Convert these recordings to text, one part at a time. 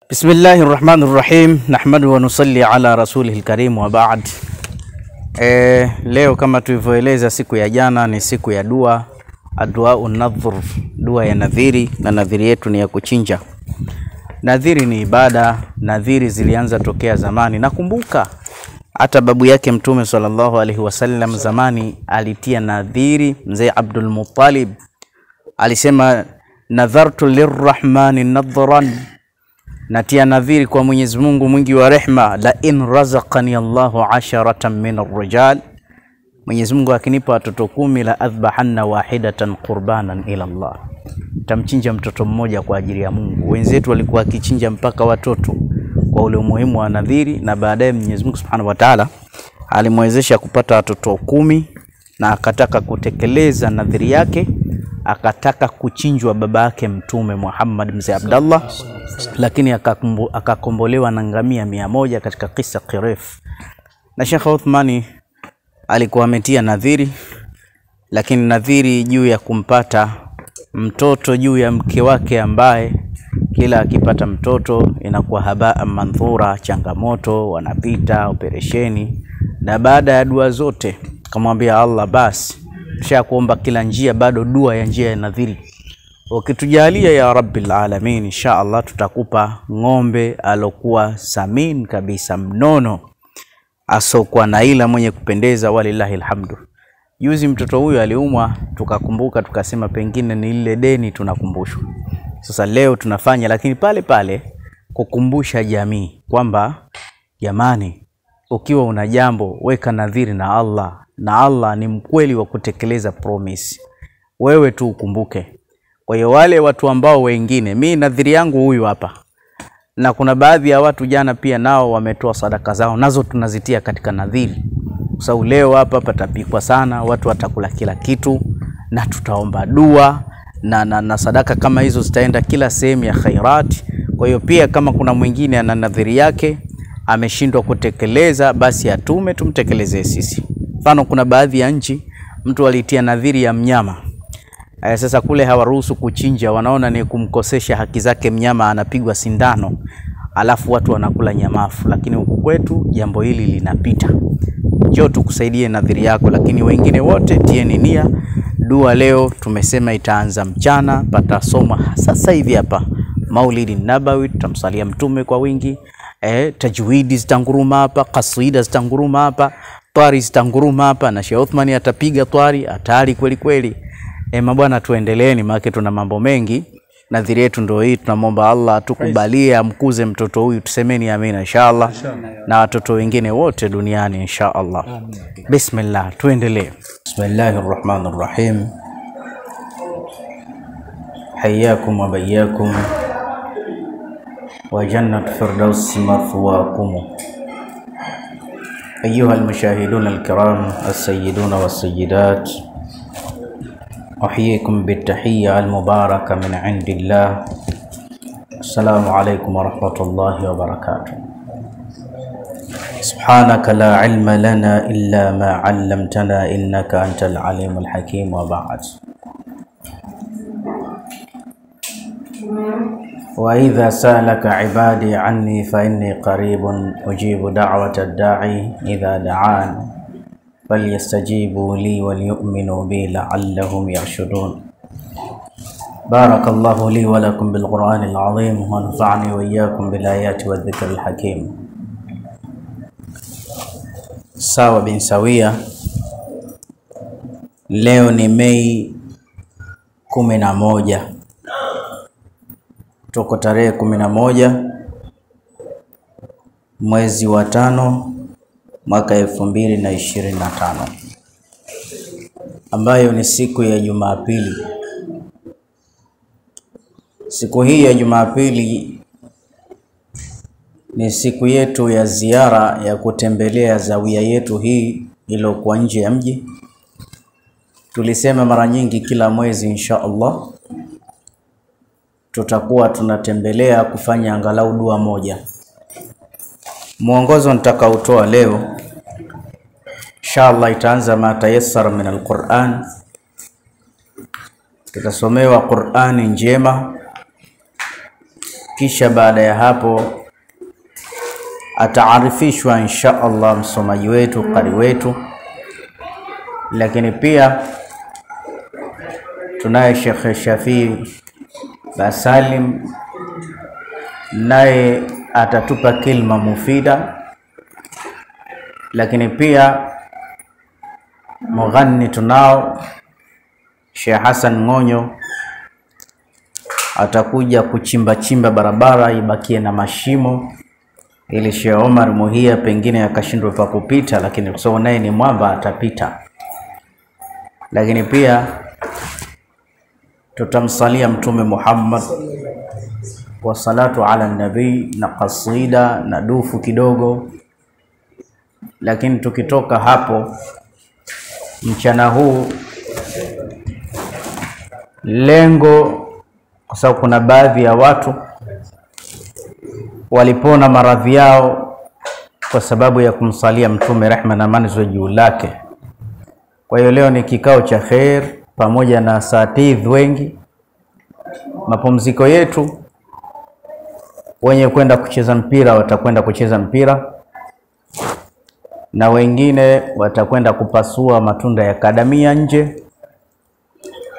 Bismillahirrahmanirrahim. Nahmadu wa nusalli ala rasulihil karim wa ba'd. Leo kama tulivyoeleza siku ya jana ni siku ya dua, addu'a nadhur, dua ya nadhiri, na nadhiri yetu ni ya kuchinja. Nadhiri ni ibada, nadhiri zilianza tokea zamani. Nakumbuka hata babu yake Mtume sallallahu alaihi wasallam zamani alitia nadhiri. Mzee Abdul Muttalib alisema, nadhartu lirrahmani nadhran, natia nadhiri kwa Mwenyezi Mungu mwingi wa rehma, la in razaqani Allahu 10 min ar-rijal, Mwenyezi Mungu akinipa watoto 10, la adhbahanna wahidatan qurbanan ila Allah, tamchinja mtoto mmoja kwa ajili ya Mungu. Wenzetu walikuwa akichinja mpaka watoto kwa ule umuhimu wa nadhiri, na baadaye Mwenyezi Mungu Subhanahu wa Ta'ala alimwezesha kupata watoto 10, na akataka kutekeleza nadhiri yake, akataka kuchinjwa baba yake Mtume Muhammad mzee Abdallah, lakini akakombolewa na ngamia 100 katika kisa kirefu. Na Sheikh Uthmani alikuwa ametia nadhiri, lakini nadhiri juu ya kumpata mtoto juu ya mke wake, ambaye kila akipata mtoto inakuwa habaa manthura, changamoto, wanapita operesheni, na baada ya dua zote kamwambia Allah, basi kuomba kila njia, bado dua ya njia ya nadhiri, ukitujalia ya rabbil alamin, insha Allah tutakupa ng'ombe alokuwa samin kabisa, mnono, asokuwa na ila, mwenye kupendeza, walillahi alhamdu. Juzi mtoto huyu aliumwa, tukakumbuka, tukasema pengine ni ile deni tunakumbushwa. Sasa leo tunafanya, lakini pale pale kukumbusha jamii kwamba jamani, ukiwa una jambo weka nadhiri na Allah, na Allah ni mkweli wa kutekeleza promise. Wewe tu ukumbuke. Kwa hiyo wale watu ambao wengine, mimi nadhiri yangu huyu hapa, na kuna baadhi ya watu jana pia nao wametoa sadaka zao, nazo tunazitia katika nadhiri. Kwa sababu leo hapa patapikwa sana, watu watakula kila kitu, na tutaomba dua, na sadaka kama hizo zitaenda kila sehemu ya khairat. Kwa hiyo pia kama kuna mwingine ana nadhiri yake ameshindwa kutekeleza, basi atume tumtekelezee sisi. Mfano, kuna baadhi ya nchi mtu alitia nadhiri ya mnyama. Sasa kule hawaruhusu kuchinja, wanaona ni kumkosesha haki zake mnyama, anapigwa sindano alafu watu wanakula nyamafu. Lakini huku kwetu jambo hili linapita. Njoo tukusaidie nadhiri yako, lakini wengine wote tieni nia. Dua leo tumesema itaanza mchana, patasoma sasa hivi hapa Maulidi Nabawi, tutamsalia Mtume kwa wingi. Tajwidi zitanguruma hapa, kasida zitanguruma hapa, twari zitanguruma hapa, na Sheikh Uthmani atapiga twari hatari kweli kweli. Mabwana, tuendeleeni, maana tuna mambo mengi. Nadhiri yetu ndio hii, tunamwomba Allah tukubalie, amkuze mtoto huyu, tusemeni amina inshallah, na watoto wengine wote duniani inshallah. Bismillah, tuendelee. Bismillahirrahmanirrahim. Hayyakum wa bayyakum wa jannat firdaus mathwaakum. أيها المشاهدون الكرام السيدون والسيدات، أحييكم بالتحية المباركة من عند الله. السلام عليكم ورحمة الله وبركاته. سبحانك لا علم لنا إلا ما علمتنا إنك أنت العليم الحكيم، وبعد. وإذا سألك عبادي عني فإني قريب أجيب دعوة الداعي إذا دعان فليستجيبوا لي وليؤمنوا بي لعلهم يرشدون. بارك الله لي ولكم بالقرآن العظيم، ونفعني وإياكم بالآيات والذكر الحكيم. Sawa bin sawia. Leo ni Mei 11, toko tarehe 11 mwezi wa 5 mwaka 2025, ambayo ni siku ya Jumapili. Siku hii ya Jumapili ni siku yetu ya ziara ya kutembelea zawia yetu hii iliyokuwa nje ya mji. Tulisema mara nyingi kila mwezi insha Allah tutakuwa tunatembelea kufanya angalau dua moja. Mwongozo nitakautoa leo insha Allah itaanza ma tayassara min al-Qur'an. Tutasomewa Qur'ani njema kisha baada ya hapo ataarifishwa insha Allah msomaji wetu, qari wetu. Lakini pia tunaye Sheikh Shafii Basalim, naye atatupa kilma mufida. Lakini pia mughanni tunao Sheikh Hassan Ngonyo, atakuja kuchimba barabara ibakie na mashimo ili Sheikh Omar Muhia pengine akashindwa pa kupita, lakini kwa sababu naye ni mwamba atapita. Lakini pia tutamsalia Mtume Muhammad wa salatu ala nabii na kasida na dufu kidogo. Lakini tukitoka hapo mchana huu, lengo, kwa sababu kuna baadhi ya watu walipona maradhi yao kwa sababu ya kumsalia Mtume, rehma na amani ziwe juu lake. Kwa hiyo leo ni kikao cha khair pamoja na asatidh wengi. Mapumziko yetu, wenye kwenda kucheza mpira watakwenda kucheza mpira, na wengine watakwenda kupasua matunda ya kadamia nje,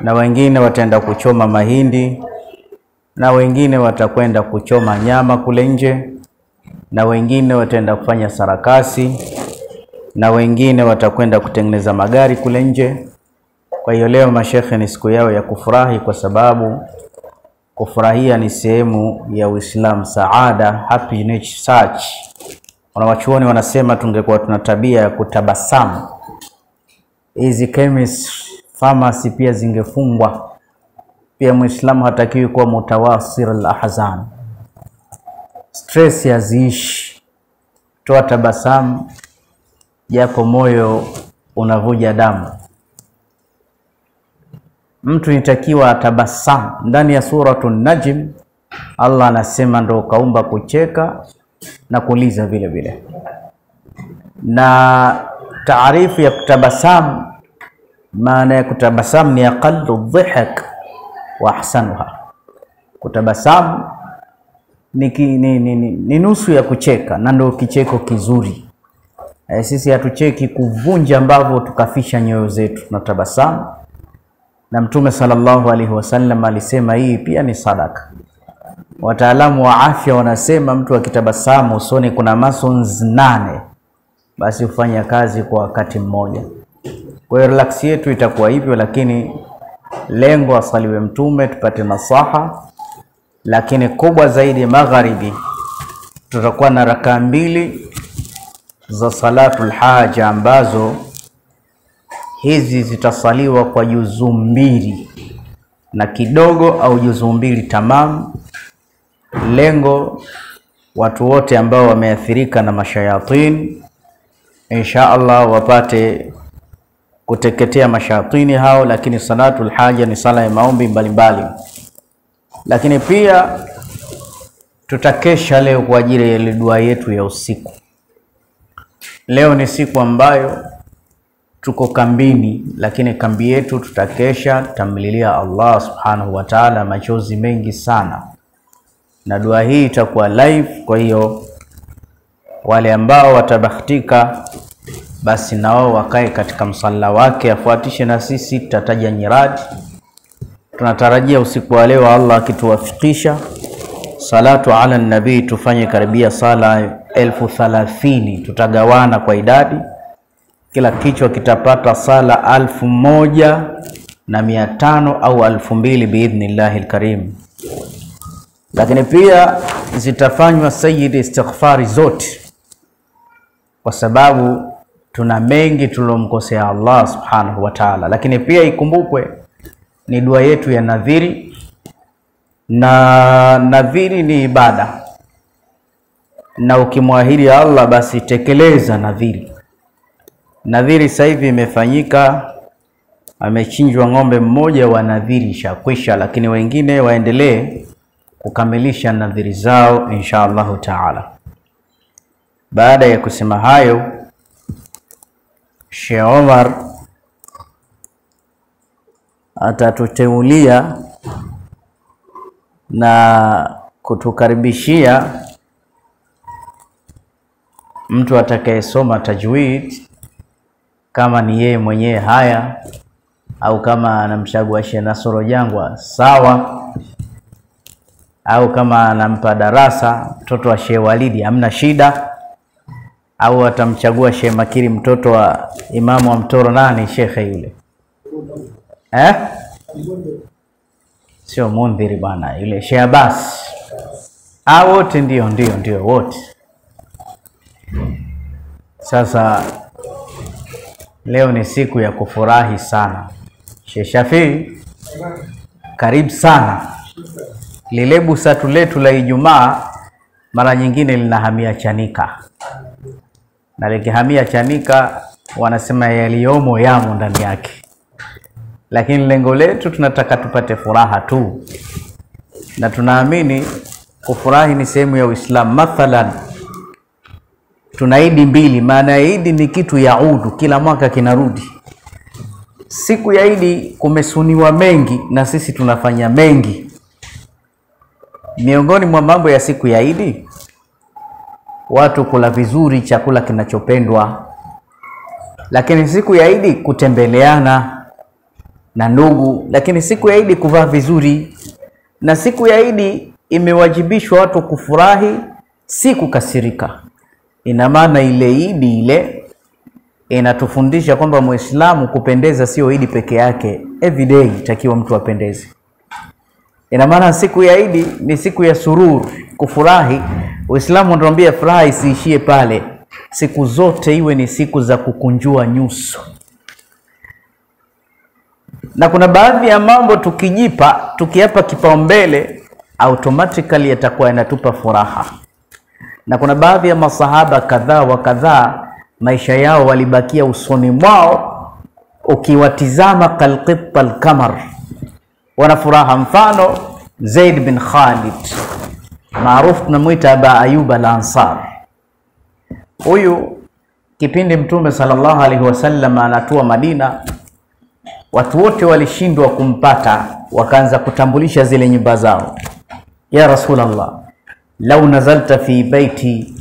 na wengine wataenda kuchoma mahindi, na wengine watakwenda kuchoma nyama kule nje, na wengine wataenda kufanya sarakasi, na wengine watakwenda kutengeneza magari kule nje. Kwa hiyo leo mashekhe ni siku yao ya kufurahi, kwa sababu kufurahia ni sehemu ya Uislamu. Saada, happiness search. Wanawachuoni wanasema tungekuwa tuna tabia ya kutabasamu, hizi chemist pharmacy pia zingefungwa. Pia Muislamu hatakiwi kuwa mutawasir al-ahzan, stress yaziishi, toa tabasamu japo moyo unavuja damu. Mtu nitakiwa tabasamu. Ndani ya suratul Najm Allah anasema ndo kaumba kucheka na kuliza vile vile. Na taarifu ya kutabasamu, maana ya kutabasamu ni aqallu dhihak wa ahsanuha. Kutabasamu ni nusu ya kucheka, na ndio kicheko kizuri. Sisi hatucheki kuvunja ambavyo tukafisha nyoyo zetu, na tabasamu. Na Mtume sallallahu alaihi wasallam alisema hii pia ni sadaka. Wataalamu wa afya wanasema mtu akitabasamu usoni kuna muscles 8, basi ufanya kazi kwa wakati mmoja. Kwa hiyo relax yetu itakuwa hivyo, lakini lengo asaliwe Mtume, tupate nasaha. Lakini kubwa zaidi, magharibi tutakuwa na rakaa 2 za salatul haja, ambazo hizi zitasaliwa kwa juzu 2 na kidogo au juzu 2 tamam. Lengo watu wote ambao wameathirika na mashayatin insha Allah wapate kuteketea mashayatini hao. Lakini salatul haja ni sala ya maombi mbalimbali. Lakini pia tutakesha leo kwa ajili ya dua yetu ya usiku. Leo ni siku ambayo tuko kambini, lakini kambi yetu tutakesha tamlilia Allah subhanahu wa ta'ala machozi mengi sana, na dua hii itakuwa live. Kwa hiyo wale ambao watabahatika basi nao wakae katika msalla wake, afuatishe na sisi. Tutataja nyiradi. Tunatarajia usiku wa leo Allah akituwafikisha, salatu ala nabii tufanye karibia sala 1030. Tutagawana kwa idadi, kila kichwa kitapata sala 1500 au 2000 biidhnillahil karim. Lakini pia zitafanywa sayyidi istighfari zote, kwa sababu tuna mengi tulomkosea Allah subhanahu wa ta'ala. Lakini pia ikumbukwe ni dua yetu ya nadhiri, na nadhiri ni ibada, na ukimwahidi Allah basi tekeleza nadhiri. Nadhiri sasa hivi imefanyika, amechinjwa ng'ombe mmoja wa nadhiri shakwisha, lakini wengine waendelee kukamilisha nadhiri zao insha Allah taala. Baada ya kusema hayo, Sheikh Omar atatuteulia na kutukaribishia mtu atakayesoma tajwid, kama ni yeye mwenyewe haya au kama anamchagua Sheikh Nasoro Jangwa sawa, au kama anampa darasa mtoto wa Sheikh Walidi hamna shida, au atamchagua Sheikh Makiri mtoto wa imamu wa Mtoro, nani shekhe yule sio Mundhiri bwana, yule Sheikh Abbas. Wote ndio wote. Sasa leo ni siku ya kufurahi sana. Sheikh Shafii, karibu sana. Lile busatu letu la Ijumaa mara nyingine linahamia Chanika, na likihamia Chanika wanasema yaliomo yamo ndani yake, lakini lengo letu tunataka tupate furaha tu, na tunaamini kufurahi ni sehemu ya Uislamu. Mathalan, tuna Idi mbili. Maana ya Idi ni kitu yaudu, kila mwaka kinarudi. Siku ya Idi kumesuniwa mengi na sisi tunafanya mengi. Miongoni mwa mambo ya siku ya Idi, watu kula vizuri chakula kinachopendwa. Lakini siku ya Idi kutembeleana na ndugu. Lakini siku ya Idi kuvaa vizuri. Na siku ya Idi imewajibishwa watu kufurahi, si kukasirika. Ina maana ile Idi ile inatufundisha kwamba Muislamu kupendeza sio Idi peke yake, everyday takiwa mtu apendeze. Ina maana siku ya Idi ni siku ya surur, kufurahi. Uislamu unatuambia furaha isiishie pale, siku zote iwe ni siku za kukunjua nyuso. Na kuna baadhi ya mambo tukiapa kipaumbele, automatically yatakuwa yanatupa furaha. Na kuna baadhi ya masahaba kadhaa wa kadhaa maisha yao walibakia usoni mwao ukiwatizama kalqit alqamar, wana furaha. Mfano Zaid bin Khalid, maarufu tunamuita Aba Ayub al-Ansar. Huyu kipindi Mtume sallallahu alaihi wasallam anatua Madina, watu wote walishindwa kumpata, wakaanza kutambulisha zile nyumba zao. Ya Rasulullah, lau nazalta fi baiti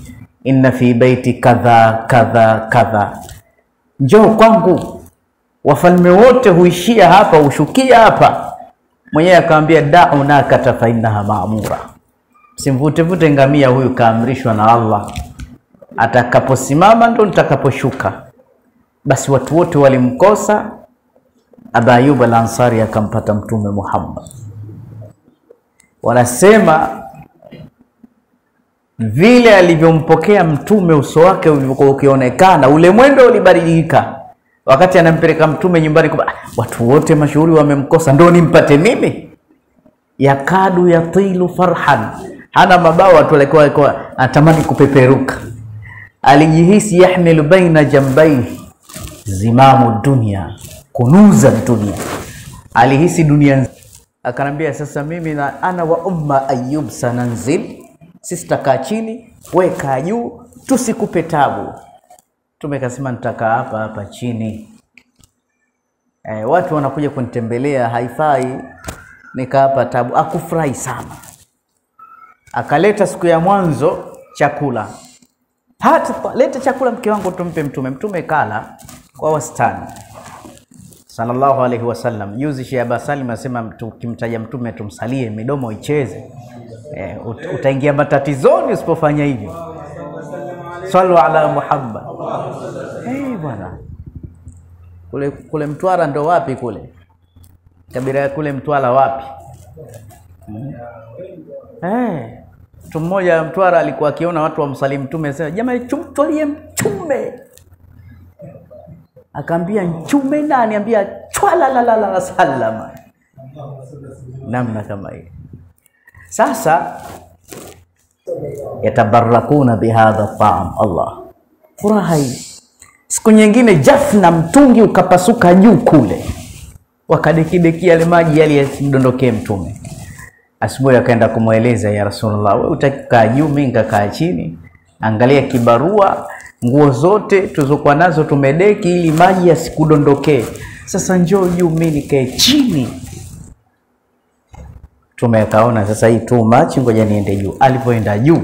inna fi baiti kadha kadha kadha, njoo kwangu, wafalme wote huishia hapa, ushukia hapa. Mwenyewe akamwambia da'una katafa innaha ma'mura, simvute ngamia huyu, kaamrishwa na Allah, atakaposimama ndo nitakaposhuka. Basi watu wote walimkosa. Aba Ayub al-Ansari akampata Mtume Muhammad. Wanasema vile alivyompokea Mtume, uso wake ulivyokuwa ukionekana, ule mwendo ulibadilika. Wakati anampeleka Mtume nyumbani, kwa watu wote mashuhuri wamemkosa, ndo nimpate mimi? Yakadu yatilu farhan, hana mabawa, watu walikuwa anatamani kupeperuka. Alijihisi yahmilu baina jambayhi zimamu dunya, kunuza dunia. Alihisi dunia. Akanambia, sasa mimi na ana wa umma Ayub sananzil, sisi takaa chini, weka juu, tusikupe tabu. Tumekasema nitakaa hapa chini. Watu wanakuja kunitembelea, haifai nika hapa tabu. Akufurahi sana. Akaleta siku ya mwanzo chakula. Leta chakula mke wangu tumpe Mtume. Mtume kala kwa wastani sallallahu alaihi wasallam. Juzi Sheikh Abbas Salim asema tukimtaja Mtume tumsalie, midomo icheze. Utaingia matatizoni usipofanya hivi. Sallu ala Muhammad. Bwana. Kule Mtwara ndo wapi kule? Kabila ya kule Mtwara wapi? Mtu mmoja Mtwara alikuwa akiona watu wamsalimu Mtume, sema jamaa tumtolie Mtume. Akaambia Mtume nani? Ambia chwala la salama. Namna kama hiyo. Sasa yatabarakuna bihadha ta'am. Allah, furaha hii. Siku nyingine jafna, mtungi ukapasuka juu kule, wakadekideki yale maji yale yasimdondokee Mtume. Asubuhi akaenda kumueleza, ya Rasulullah, wewe utakaa juu, mimi nikakaa chini. Angalia kibarua, nguo zote tulizokuwa nazo tumedeki ili maji yasikudondokee. Sasa njoo juu, mimi nikae chini. Mtume akaona sasa hii too much, ngoja niende juu. Alipoenda juu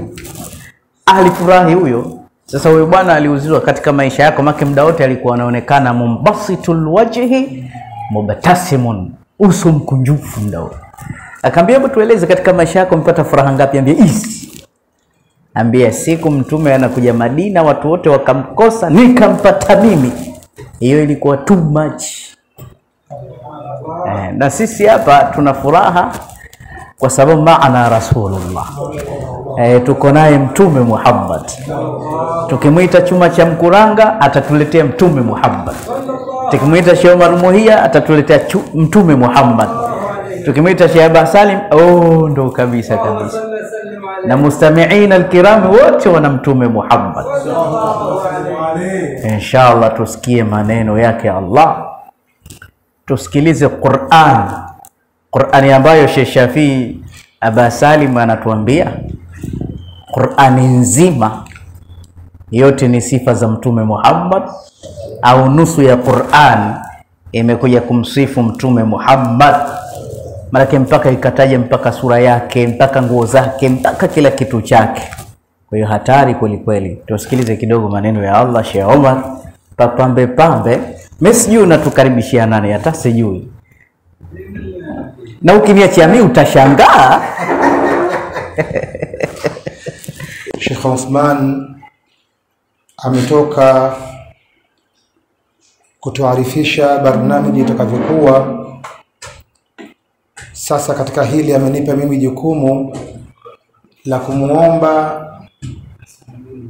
alifurahi huyo. Sasa huyo bwana aliulizwa, katika maisha yako, maki muda wote alikuwa anaonekana mumbasitul wajhi mubtasimun, uso mkunjufu muda wote. Akamwambia, hebu tueleze katika maisha yako mpata furaha ngapi? Ambia hizi. Ambia, siku Mtume anakuja Madina watu wote wakamkosa, nikampata mimi. Hiyo ilikuwa too much. Na sisi hapa tuna furaha kwa sababu maana Rasulullah, tuko naye Mtume Muhammad. Tukimuita chuma cha mkuranga atatuletea Mtume Muhammad. Tukimuita Sheikh Omar Muhia atatuletea Mtume Muhammad. Tukimuita Sheikh Abba Salim, ndo kabisa. Na mustami'ina alkiram wote wana Mtume Muhammad. Inshallah tusikie maneno yake Allah. Tusikilize Qur'ani ambayo Sheikh Shafii Abba Salim anatuambia Qur'ani nzima yote ni sifa za Mtume Muhammad, au nusu ya Qur'an imekuja kumsifu Mtume Muhammad. Maana mpaka ikataja mpaka sura yake, mpaka nguo zake, mpaka kila kitu chake. Kwa hiyo hatari kweli kweli. Tusikilize kidogo maneno ya Allah. Sheikh Omar, pambe mimi sijui unatukaribishia nani, hata sijui. Na ukiniachia mimi utashangaa. Sheikh Uthman ametoka kutuarifisha barnamiji itakavyokuwa. Sasa katika hili amenipa mimi jukumu la kumuomba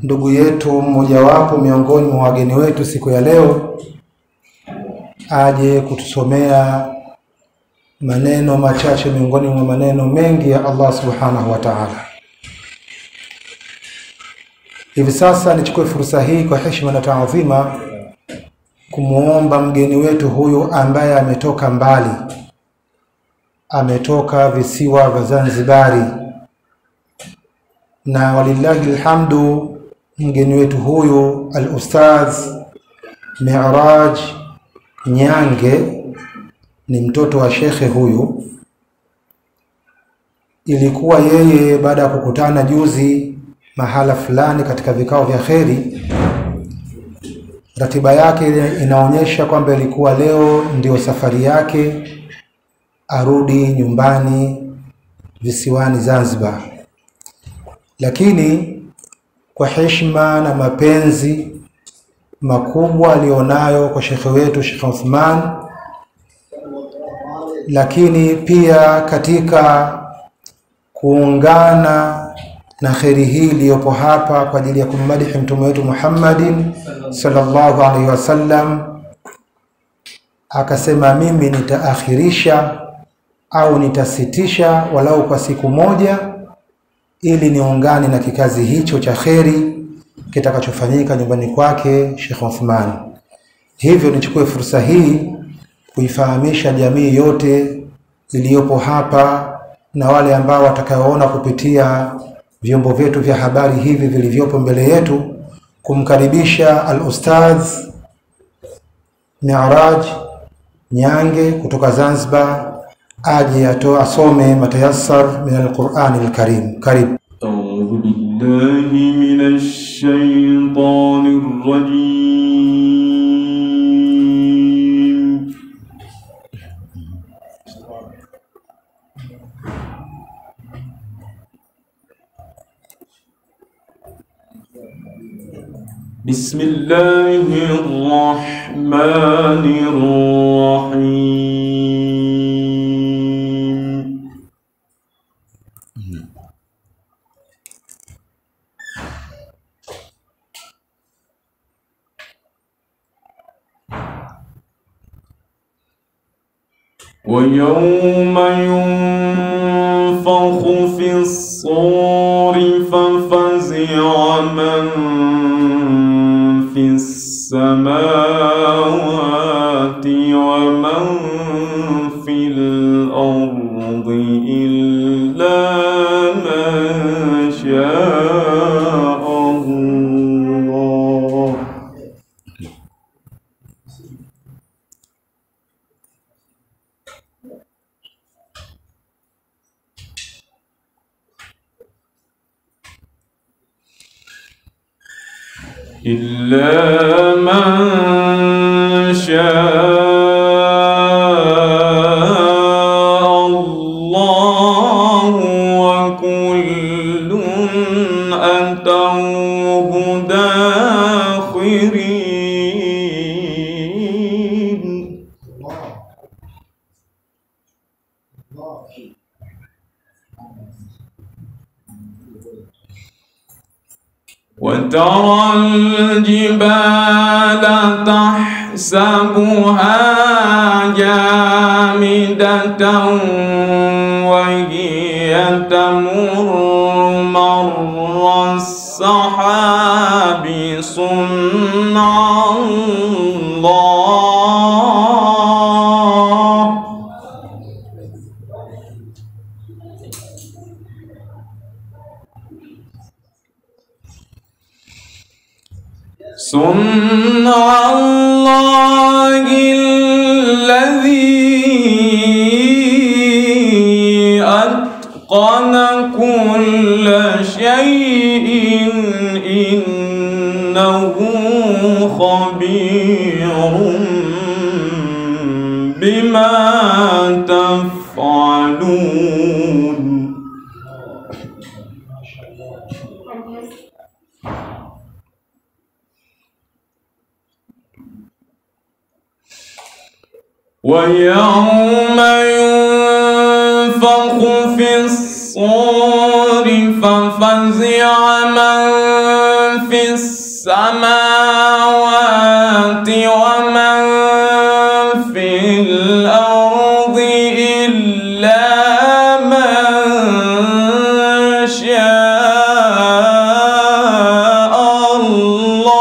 ndugu yetu mmojawapo miongoni mwa wageni wetu siku ya leo aje kutusomea maneno machache miongoni mwa maneno mengi ya Allah Subhanahu wa Ta'ala. Hivi sasa nichukue fursa hii kwa heshima na taadhima kumuomba mgeni wetu huyu ambaye ametoka mbali, ametoka visiwa vya Zanzibari, na walillahi alhamdu mgeni wetu huyu al-Ustadh Mi'raj Nyange ni mtoto wa shekhe huyu. Ilikuwa yeye baada ya kukutana juzi mahala fulani katika vikao vya kheri, ratiba yake inaonyesha kwamba ilikuwa leo ndio safari yake arudi nyumbani visiwani Zanzibar. Lakini kwa heshima na mapenzi makubwa alionayo kwa shekhe wetu Sheikh Uthman, lakini pia katika kuungana na kheri hii iliyopo hapa kwa ajili ya kummadihi mtume wetu Muhammadin sallallahu alaihi wasallam, akasema mimi nitaakhirisha au nitasitisha walau kwa siku moja ili niungane na kikazi hicho cha kheri kitakachofanyika nyumbani kwake Sheikh Uthman. Hivyo nichukue fursa hii kuifahamisha jamii yote iliyopo hapa na wale ambao watakaoona kupitia vyombo vyetu vya habari hivi vilivyopo mbele yetu, kumkaribisha al-Ustadh Mi'raj Nyange kutoka Zanzibar aje asome matayassar min al-Qur'an al-Karim. Karibu. A'udhu billahi minash shaitanir rajim. Bismillahir rahmanir rahim. ويوم ينفخ في الصور ففزع من في السماوات ومن في الأرض إلا من شاء الله. إلا من شاء الله وكل أتوه داخرين. وترى الجبال تحسبها جامدة وهي تمر مر السحاب صنع الله. صنع الله الذي أتقن كل شيء إنه خبير بما تفعلون. ويوم ينفخ في الصور ففزع من في السماوات ومن في الأرض إلا من شاء الله.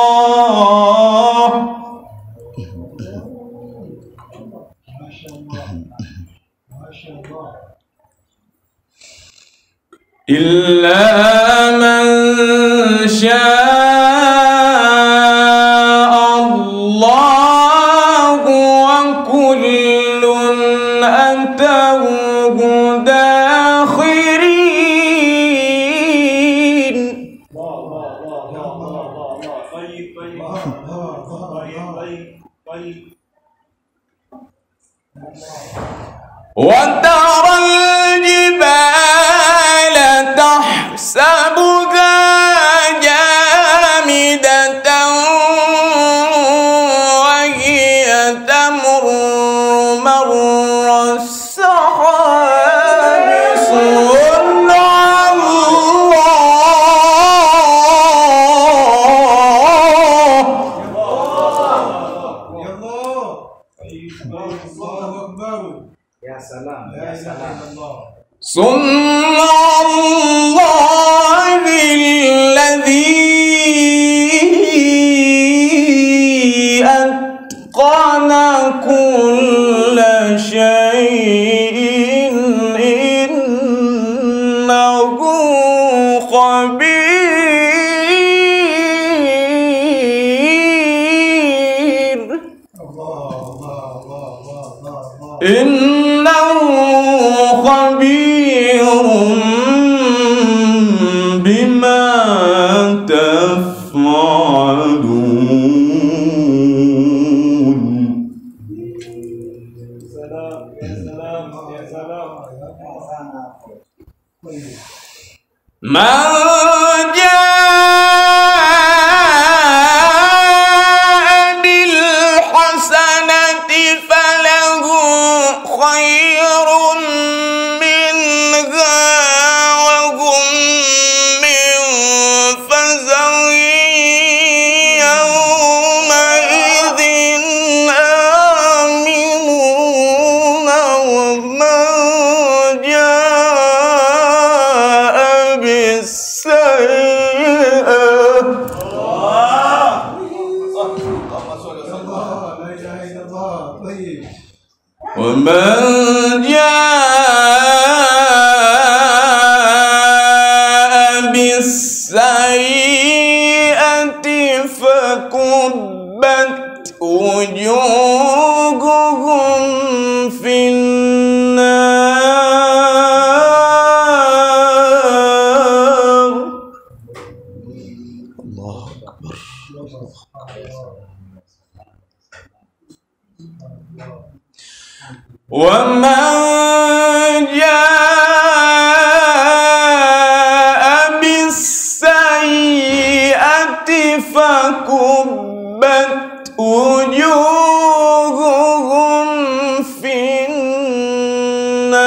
إلا من شاء الله وكل أتوه داخرين. وترى الجبال تحسبها جامدة وهي تمر مر السحاب صنع الله. يا سلام يا سلام. صنع الله الذي أتقن كل شيء إنه خبير. إنه خبير بما تفعلون. سلام يا سلام يا سلام. من جاء بالحسنة فله خير منها وهم من فزع يومئذ آمنون. ومن جاء بالسيئة ومن جاء بالسيئة فكبت وجوههم في النار. الله أكبر. ومن جاء بالسيئة فكبت وجوههم في النار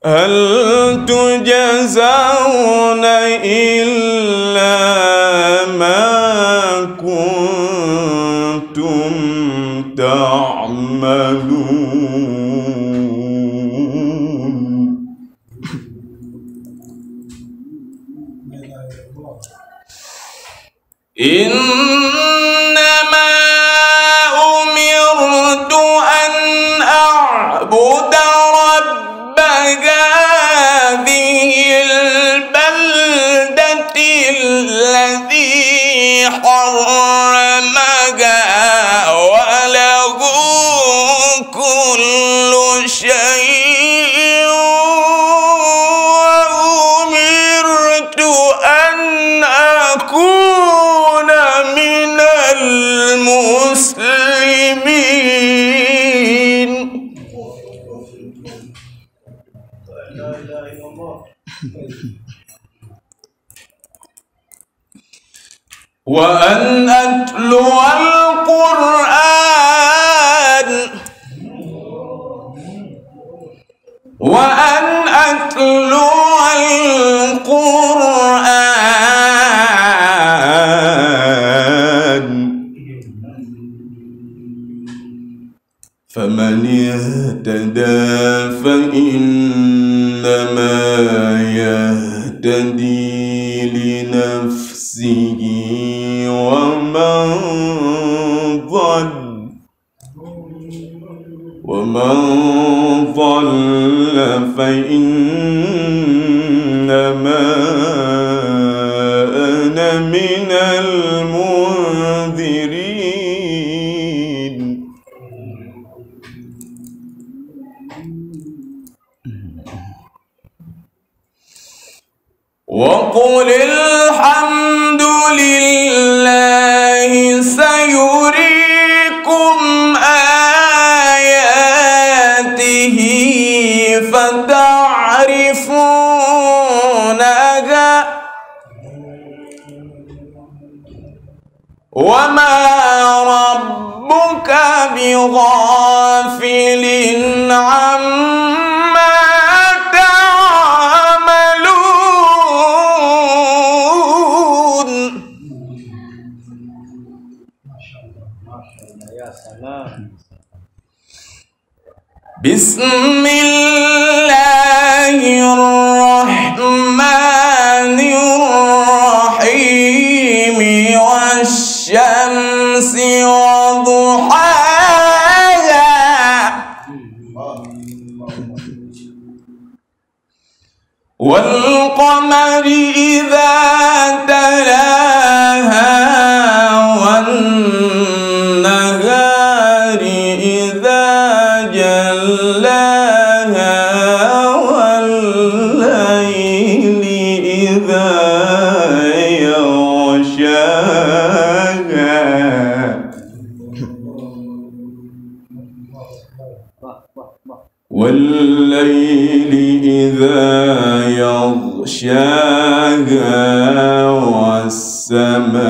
هل تجزون إلا ما كنتم تعملون. إنما أمرت أن أعبد رب هذه البلدة الذي حرمها وله كل شيء وأمرت أن أكون من المسلمين. لا إله إلا الله. وأن أتلو القرآن فمن اهتدى فإنما يهتدي لنفسه ومن ضل فإنما أنا من المنذرين. وقل الحمد لله سيريكم آياته فتعرفونها وما ربك بغافل عما تعملون. بسم الله الرحمن الرحيم والشمس وضحاها والقمر إذا تلاها والنهار إذا جلاها والليل إذا يغشاها والليل إذا يغشاها والسماء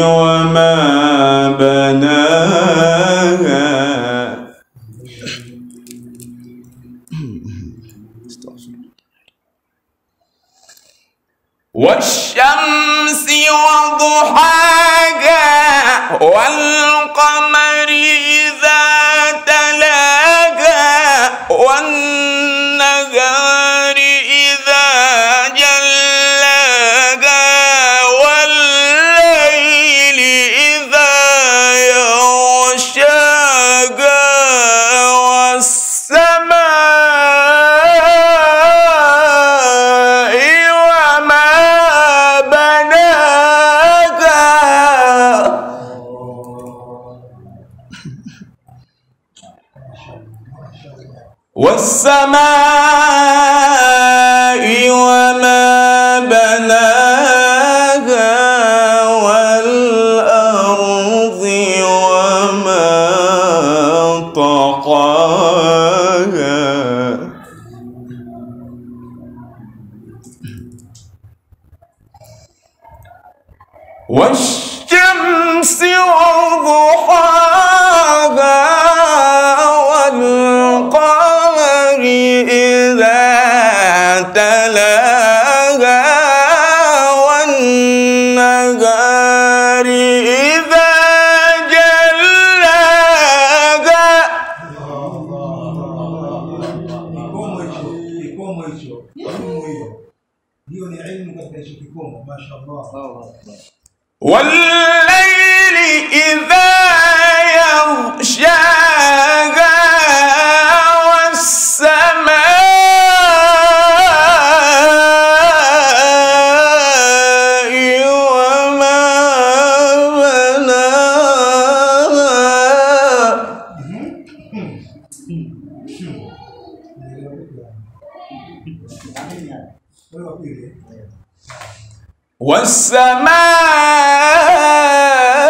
وما بناها والشمس وضحاها والقمر إذا تلاها والنهار إذا جلاها والليل إذا يغشاها والسماء وما بناها والسماء وما بناها والأرض وما طحاها والشمس وضحاها والقمر إذا تلاها والنهار إذا جلاها. والليل إذا يغشاها والسماء وما بناها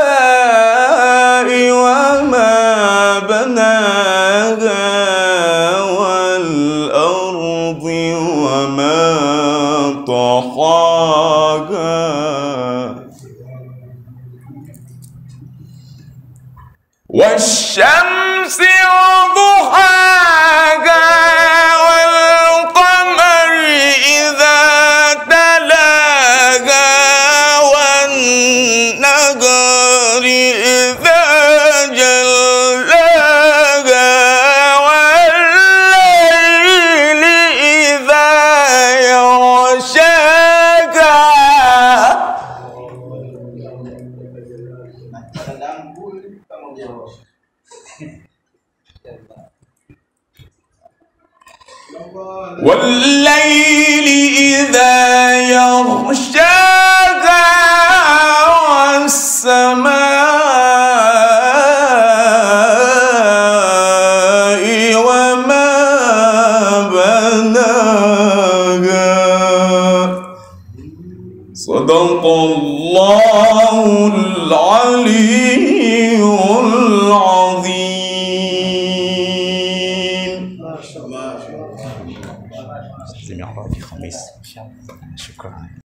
والسماء وما بناها والأرض وما طحاها والشمس وضحاها والقمر إذا تلاها والنهار إذا جلاها والليل إذا يغشاها. والليل إذا يغشاها والسماء وما بناها. صدق الله العلي العظيم. خميس. شكرا.